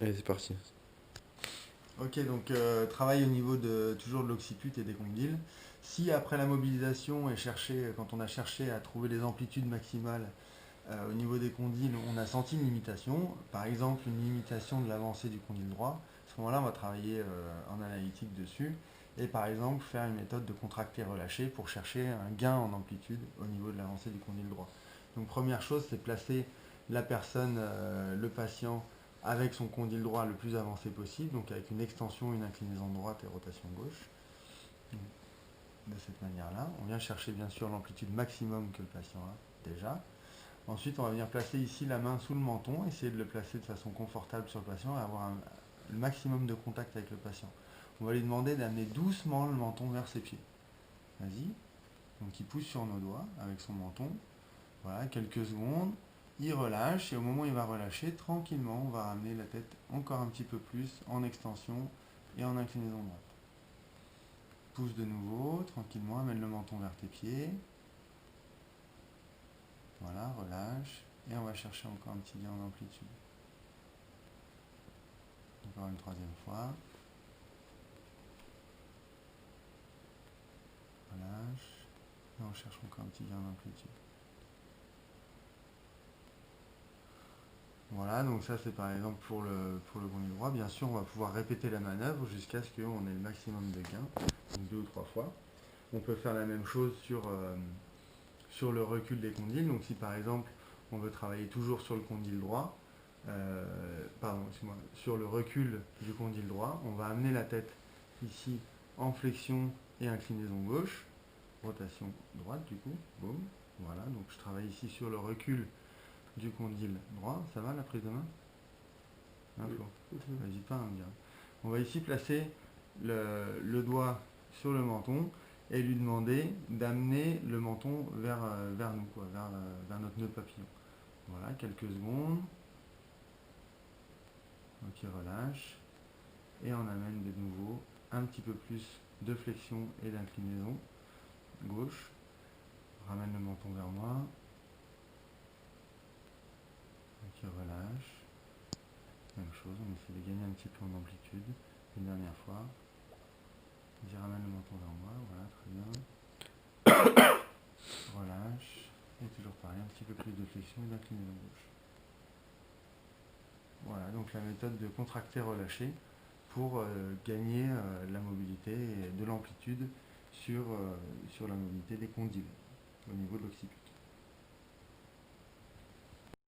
Allez, c'est parti. Ok, donc travail au niveau toujours de l'occiput et des condyles. Si après la mobilisation et quand on a cherché à trouver les amplitudes maximales au niveau des condyles, on a senti une limitation, par exemple une limitation de l'avancée du condyle droit, à ce moment-là, on va travailler en analytique dessus et par exemple faire une méthode de contracter-relâcher pour chercher un gain en amplitude au niveau de l'avancée du condyle droit. Donc première chose, c'est placer la personne, le patient, avec son condyle droit le plus avancé possible, donc avec une extension, une inclinaison droite et rotation gauche. De cette manière-là, on vient chercher bien sûr l'amplitude maximum que le patient a déjà. Ensuite, on va venir placer ici la main sous le menton, essayer de le placer de façon confortable sur le patient et avoir le maximum de contact avec le patient. On va lui demander d'amener doucement le menton vers ses pieds. Vas-y. Donc il pousse sur nos doigts avec son menton. Voilà, quelques secondes. Il relâche et au moment où il va relâcher, tranquillement, on va ramener la tête encore un petit peu plus en extension et en inclinaison droite. Pousse de nouveau, tranquillement, amène le menton vers tes pieds. Voilà, relâche. Et on va chercher encore un petit gain en amplitude. Encore une troisième fois. Relâche. Et on cherche encore un petit gain d'amplitude. Voilà, donc ça c'est par exemple pour le gondole droit. Bien sûr, on va pouvoir répéter la manœuvre jusqu'à ce qu'on ait le maximum de gains, donc 2 ou 3 fois. On peut faire la même chose sur le recul des condyles. Donc si par exemple on veut travailler toujours sur le condyle droit, pardon, excuse-moi, sur le recul du condyle droit, on va amener la tête ici en flexion et inclinaison gauche, rotation droite du coup, boum, voilà, donc je travaille ici sur le recul du condyle droit, ça va la prise de main? Hein, Flo? N'hésite pas à me dire. On va ici placer le doigt sur le menton et lui demander d'amener le menton vers nous, quoi, vers notre nœud papillon. Voilà, quelques secondes. Donc il relâche. Et on amène de nouveau un petit peu plus de flexion et d'inclinaison. Gauche. Ramène le menton vers moi. Donc il relâche. Même chose, on essaie de gagner un petit peu en amplitude. Une dernière fois. Je ramène le menton vers moi. Voilà, très bien. Relâche. Et toujours pareil, un petit peu plus de flexion et d'inclinaison gauche. Voilà, donc la méthode de contracter-relâcher pour gagner la mobilité et de l'amplitude sur la mobilité des condyles au niveau de l'occiput.